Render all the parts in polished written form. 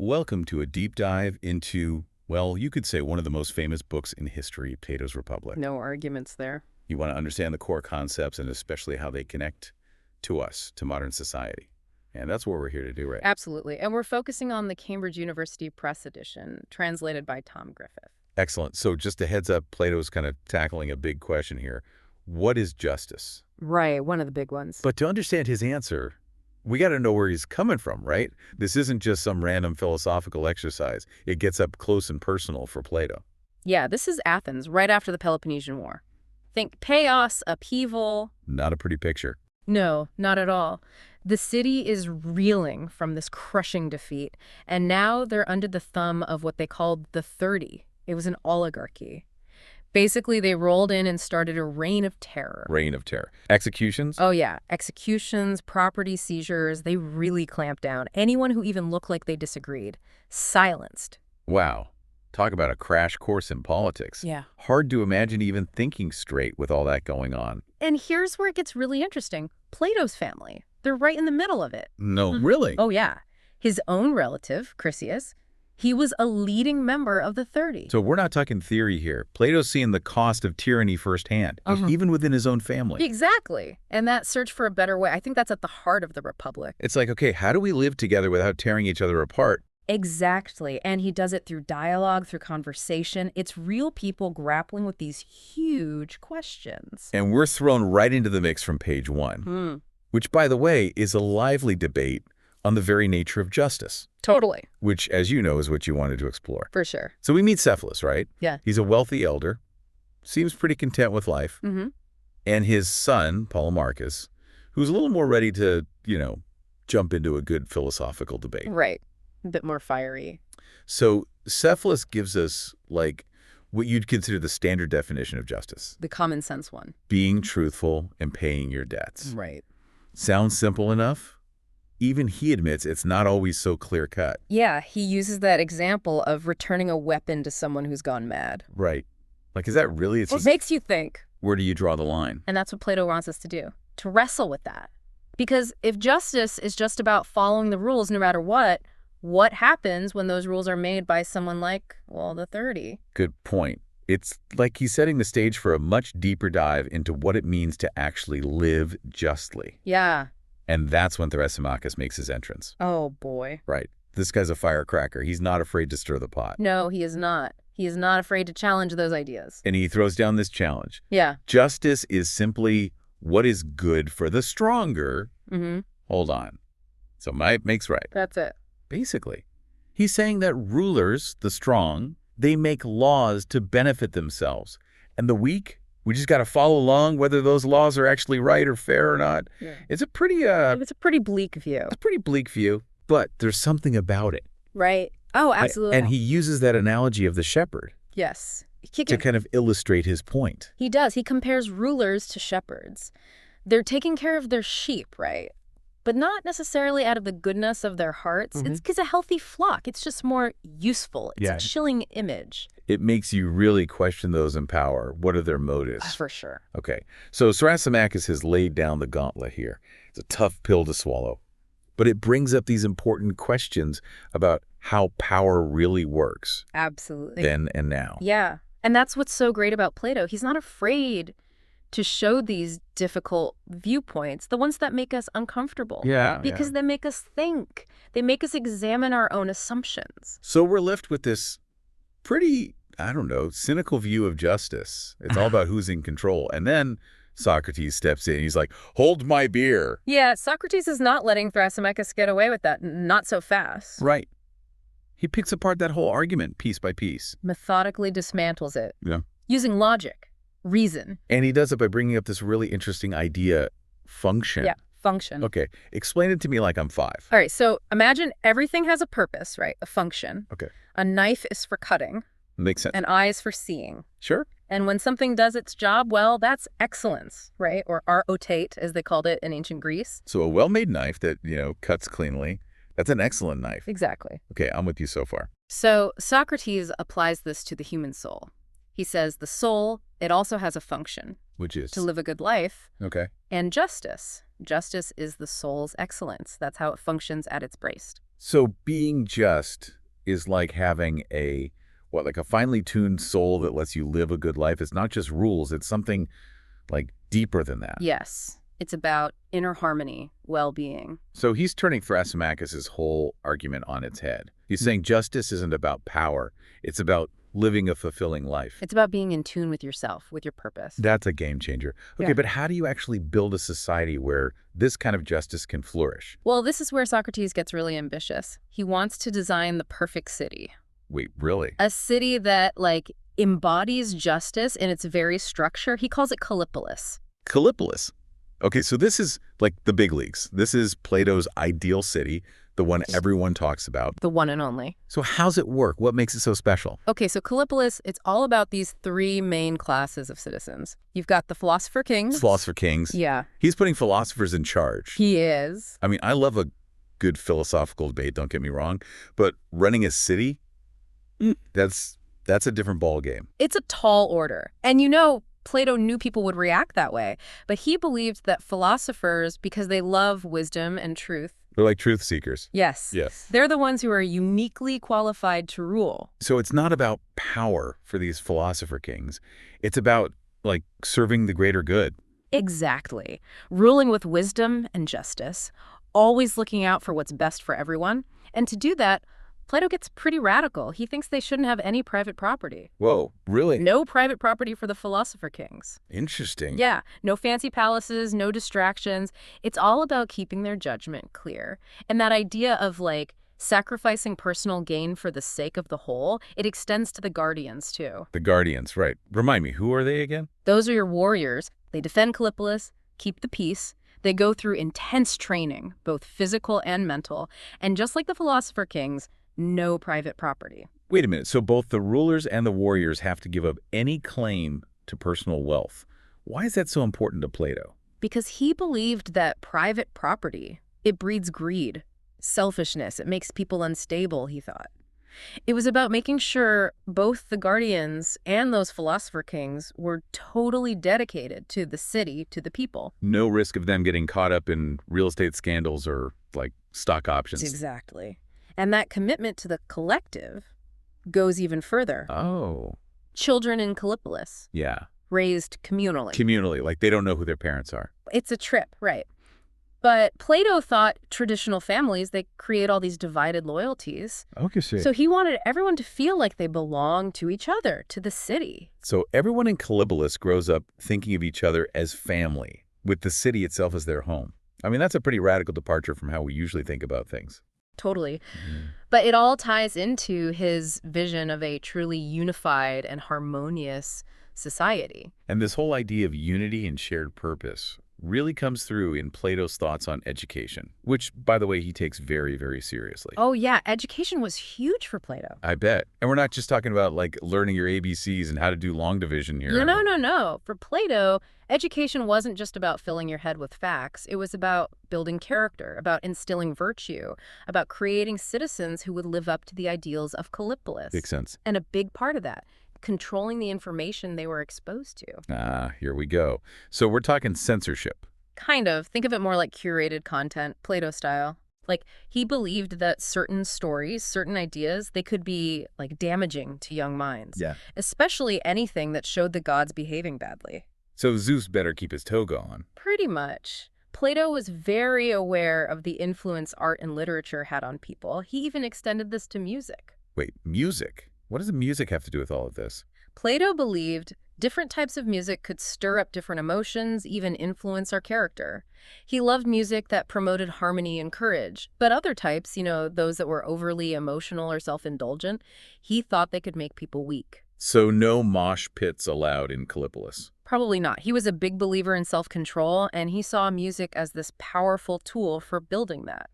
Welcome to a deep dive into, well, you could say one of the most famous books in history, Plato's Republic. No arguments there. You want to understand the core concepts and especially how they connect to us, to modern society. And that's what we're here to do, right? Absolutely. And we're focusing on the Cambridge University Press edition, translated by Tom Griffith. Excellent. So just a heads up, Plato's kind of tackling a big question here. What is justice? Right, one of the big ones. But to understand his answer, we got to know where he's coming from, right? This isn't just some random philosophical exercise. It gets up close and personal for Plato. Yeah, this is Athens, right after the Peloponnesian War. Think chaos, upheaval. Not a pretty picture. No, not at all. The city is reeling from this crushing defeat, and now they're under the thumb of what they called the 30. It was an oligarchy. Basically, they rolled in and started a reign of terror. Reign of terror. Executions? Oh, yeah. Executions, property seizures, they really clamped down. Anyone who even looked like they disagreed, silenced. Wow. Talk about a crash course in politics. Yeah. Hard to imagine even thinking straight with all that going on. And here's where it gets really interesting. Plato's family. They're right in the middle of it. No, really? Oh, yeah. His own relative, Chrysias, he was a leading member of the 30. So we're not talking theory here. Plato's seeing the cost of tyranny firsthand, even within his own family. Exactly. And that search for a better way, I think that's at the heart of the Republic. It's like, okay, how do we live together without tearing each other apart? Exactly. And he does it through dialogue, through conversation. It's real people grappling with these huge questions. And we're thrown right into the mix from page 1, which, by the way, is a lively debate on the very nature of justice. Totally. Which, as you know, is what you wanted to explore. For sure. So we meet Cephalus, right? Yeah. He's a wealthy elder, seems pretty content with life. And his son, Polemarchus, who's a little more ready to, jump into a good philosophical debate. Right. A bit more fiery. So Cephalus gives us, like, what you'd consider the standard definition of justice. The common sense one. Being truthful and paying your debts. Right. Sounds simple enough? Even he admits it's not always so clear-cut. Yeah, he uses that example of returning a weapon to someone who's gone mad. Right. Like, is that really? It makes you think. Where do you draw the line? And that's what Plato wants us to do, to wrestle with that. Because if justice is just about following the rules no matter what happens when those rules are made by someone like, well, the 30? Good point. It's like he's setting the stage for a much deeper dive into what it means to actually live justly. Yeah. And that's when Thrasymachus makes his entrance. Oh, boy. Right. This guy's a firecracker. He's not afraid to stir the pot. No, he is not. He is not afraid to challenge those ideas. And he throws down this challenge. Yeah. Justice is simply what is good for the stronger. Hold on. So might makes right. That's it. Basically. He's saying that rulers, the strong, they make laws to benefit themselves. And the weak, we just got to follow along whether those laws are actually right or fair or not. Yeah. It's a pretty bleak view. It's a pretty bleak view, but there's something about it. Right. Oh, absolutely. And he uses that analogy of the shepherd. Yes. To kind of illustrate his point. He does. He compares rulers to shepherds. They're taking care of their sheep, right? But not necessarily out of the goodness of their hearts. It's because a healthy flock. It's just more useful. It's a chilling image. It makes you really question those in power. What are their motives? For sure. Okay. So Thrasymachus has laid down the gauntlet here. It's a tough pill to swallow. But it brings up these important questions about how power really works. Absolutely. Then and now. Yeah. And that's what's so great about Plato. He's not afraid to show these difficult viewpoints, the ones that make us uncomfortable. Yeah. Because they make us think. They make us examine our own assumptions. So we're left with this pretty, cynical view of justice. It's all about who's in control. And then Socrates steps in. He's like, hold my beer. Yeah, Socrates is not letting Thrasymachus get away with that. Not so fast. Right. He picks apart that whole argument piece by piece. Methodically dismantles it. Yeah. Using logic, reason. And he does it by bringing up this really interesting idea, function. Yeah, function. Okay. Explain it to me like I'm 5. All right, so imagine everything has a purpose, right? A function. Okay. A knife is for cutting. Makes sense. An eye is for seeing. Sure. And when something does its job well, that's excellence, right? Or artotate, as they called it in ancient Greece. So a well-made knife that, cuts cleanly, that's an excellent knife. Exactly. Okay, I'm with you so far. So Socrates applies this to the human soul. He says the soul, it also has a function. Which is? To live a good life. Okay. And justice. Justice is the soul's excellence. That's how it functions at its So being just is like having like a finely tuned soul that lets you live a good life. It's not just rules. It's something like deeper than that. Yes, it's about inner harmony, well-being. So he's turning Thrasymachus' whole argument on its head. He's saying justice isn't about power. It's about living a fulfilling life. It's about being in tune with yourself, with your purpose. That's a game changer. Okay, Yeah. but how do you actually build a society where this kind of justice can flourish? Well, this is where Socrates gets really ambitious. He wants to design the perfect city. Wait, really? A city that, like, embodies justice in its very structure. He calls it Callipolis. Callipolis. Okay, so this is like the big leagues. This is Plato's ideal city, the one everyone talks about. The one and only. So how's it work? What makes it so special? Okay, so Callipolis, it's all about these three main classes of citizens. You've got the philosopher kings. Philosopher kings. Yeah. He's putting philosophers in charge. He is. I mean, I love a good philosophical debate, don't get me wrong, but running a city, that's a different ball game. It's a tall order. And Plato knew people would react that way, but he believed that philosophers, because they love wisdom and truth. They're like truth seekers. Yes. Yes. They're the ones who are uniquely qualified to rule. So it's not about power for these philosopher kings. It's about, like, serving the greater good. Exactly. Ruling with wisdom and justice, always looking out for what's best for everyone. And to do that, Plato gets pretty radical. He thinks they shouldn't have any private property. Whoa, really? No private property for the philosopher kings. Interesting. Yeah, no fancy palaces, no distractions. It's all about keeping their judgment clear. And that idea of, like, sacrificing personal gain for the sake of the whole, it extends to the guardians, too. The guardians, right. Remind me, who are they again? Those are your warriors. They defend Callipolis, keep the peace. They go through intense training, both physical and mental. And just like the philosopher kings, no private property. Wait a minute. So both the rulers and the warriors have to give up any claim to personal wealth. Why is that so important to Plato? Because he believed that private property, it breeds greed, selfishness. It makes people unstable, he thought. It was about making sure both the guardians and those philosopher kings were totally dedicated to the city, to the people. No risk of them getting caught up in real estate scandals or, like, stock options. Exactly. And that commitment to the collective goes even further. Oh. Children in Callipolis, Yeah. raised communally. Communally, like they don't know who their parents are. It's a trip, right. But Plato thought traditional families, they create all these divided loyalties. Okay, So he wanted everyone to feel like they belong to each other, to the city. So everyone in Callipolis grows up thinking of each other as family, with the city itself as their home. I mean, that's a pretty radical departure from how we usually think about things. Totally. But it all ties into his vision of a truly unified and harmonious society. And this whole idea of unity and shared purpose really comes through in Plato's thoughts on education, which, by the way, he takes very, very seriously. Oh, yeah. Education was huge for Plato. I bet. And we're not just talking about, like, learning your ABCs and how to do long division here. No. For Plato, education wasn't just about filling your head with facts. It was about building character, about instilling virtue, about creating citizens who would live up to the ideals of Callipolis. Makes sense. And a big part of that, controlling the information they were exposed to. Ah, here we go. So we're talking censorship. Kind of. Think of it more like curated content, Plato style. Like, he believed that certain stories, certain ideas, they could be, like, damaging to young minds. Yeah. Especially anything that showed the gods behaving badly. So Zeus better keep his toga on. Pretty much. Plato was very aware of the influence art and literature had on people. He even extended this to music. Wait, music? What does the music have to do with all of this? Plato believed different types of music could stir up different emotions, even influence our character. He loved music that promoted harmony and courage. But other types, those that were overly emotional or self-indulgent, he thought they could make people weak. So no mosh pits allowed in Callipolis. Probably not. He was a big believer in self-control, and he saw music as this powerful tool for building that.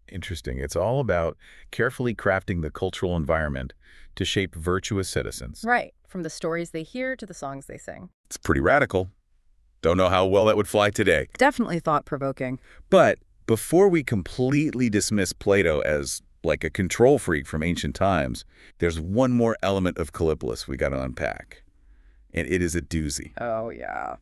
Interesting. It's all about carefully crafting the cultural environment to shape virtuous citizens. Right. From the stories they hear to the songs they sing. It's pretty radical. Don't know how well that would fly today. Definitely thought-provoking. But before we completely dismiss Plato as like a control freak from ancient times, there's one more element of Callipolis we got to unpack. And it is a doozy. Oh, yeah.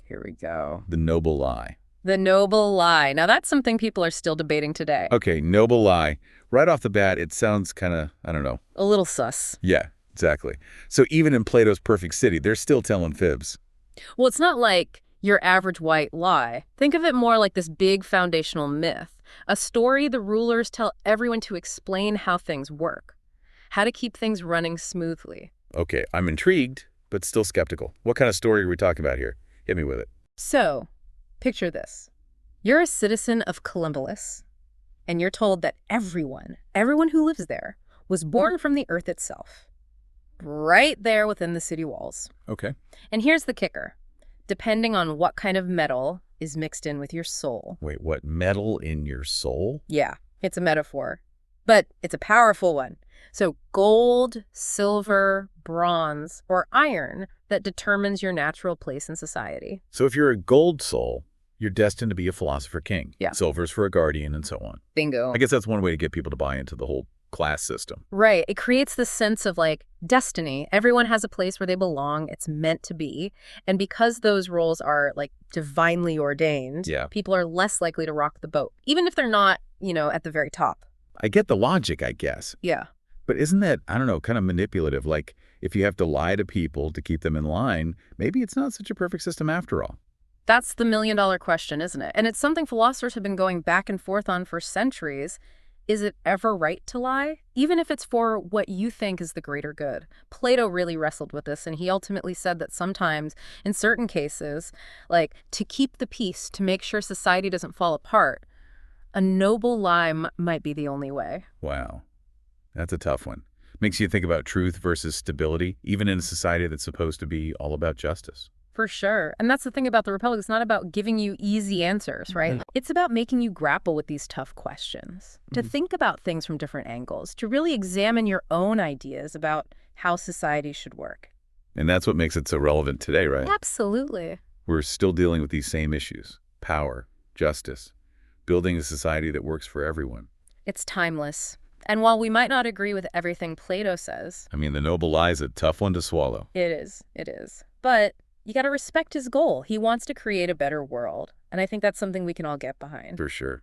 Here we go. The noble lie. The noble lie. Now, that's something people are still debating today. Okay, noble lie. Right off the bat, it sounds kind of, I don't know. A little sus. Yeah, exactly. So even in Plato's perfect city, they're still telling fibs. Well, it's not like your average white lie. Think of it more like this big foundational myth, a story the rulers tell everyone to explain how things work, how to keep things running smoothly. Okay, I'm intrigued, but still skeptical. What kind of story are we talking about here? Hit me with it. So, picture this. You're a citizen of Calipolis, and you're told that everyone who lives there, was born from the earth itself, right there within the city walls. Okay. And here's the kicker. Depending on what kind of metal is mixed in with your soul. Wait, what? Metal in your soul? Yeah, it's a metaphor, but it's a powerful one. So gold, silver, bronze, or iron that determines your natural place in society. So if you're a gold soul, you're destined to be a philosopher king. Yeah. Silver's for a guardian and so on. Bingo. I guess that's one way to get people to buy into the whole class system. Right. It creates this sense of like destiny. Everyone has a place where they belong. It's meant to be. And because those roles are like divinely ordained, Yeah. people are less likely to rock the boat, even if they're not, at the very top. I get the logic, I guess. Yeah. But isn't that, I don't know, kind of manipulative? Like, if you have to lie to people to keep them in line, maybe it's not such a perfect system after all. That's the million-dollar question, isn't it? And it's something philosophers have been going back and forth on for centuries. Is it ever right to lie? Even if it's for what you think is the greater good. Plato really wrestled with this, and he ultimately said that sometimes, in certain cases, like to keep the peace, to make sure society doesn't fall apart, a noble lie might be the only way. Wow. That's a tough one. Makes you think about truth versus stability, even in a society that's supposed to be all about justice. For sure. And that's the thing about the Republic. It's not about giving you easy answers, right? It's about making you grapple with these tough questions, to think about things from different angles, to really examine your own ideas about how society should work. And that's what makes it so relevant today, right? Absolutely. We're still dealing with these same issues. Power, justice, building a society that works for everyone. It's timeless. And while we might not agree with everything Plato says, I mean, the noble lie is a tough one to swallow. It is. But you got to respect his goal. He wants to create a better world. And I think that's something we can all get behind. For sure.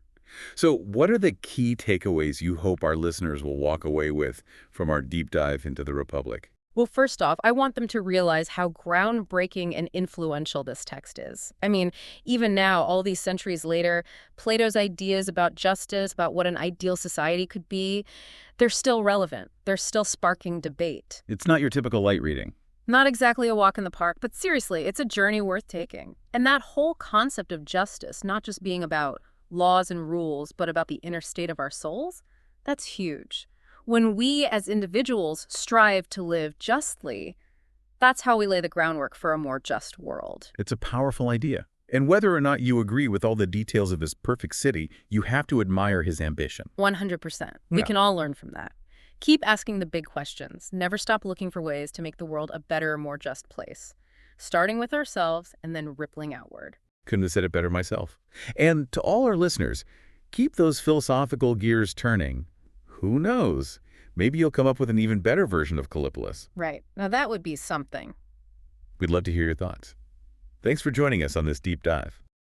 So what are the key takeaways you hope our listeners will walk away with from our deep dive into the Republic? Well, first off, I want them to realize how groundbreaking and influential this text is. I mean, even now, all these centuries later, Plato's ideas about justice, about what an ideal society could be, they're still relevant. They're still sparking debate. It's not your typical light reading. Not exactly a walk in the park, but seriously, it's a journey worth taking. And that whole concept of justice, not just being about laws and rules, but about the inner state of our souls, that's huge. When we as individuals strive to live justly, that's how we lay the groundwork for a more just world. It's a powerful idea. And whether or not you agree with all the details of his perfect city, you have to admire his ambition. 100%. We Yeah. can all learn from that. Keep asking the big questions. Never stop looking for ways to make the world a better, more just place. Starting with ourselves and then rippling outward. Couldn't have said it better myself. And to all our listeners, keep those philosophical gears turning. Who knows? Maybe you'll come up with an even better version of Callipolis. Right. Now that would be something. We'd love to hear your thoughts. Thanks for joining us on this deep dive.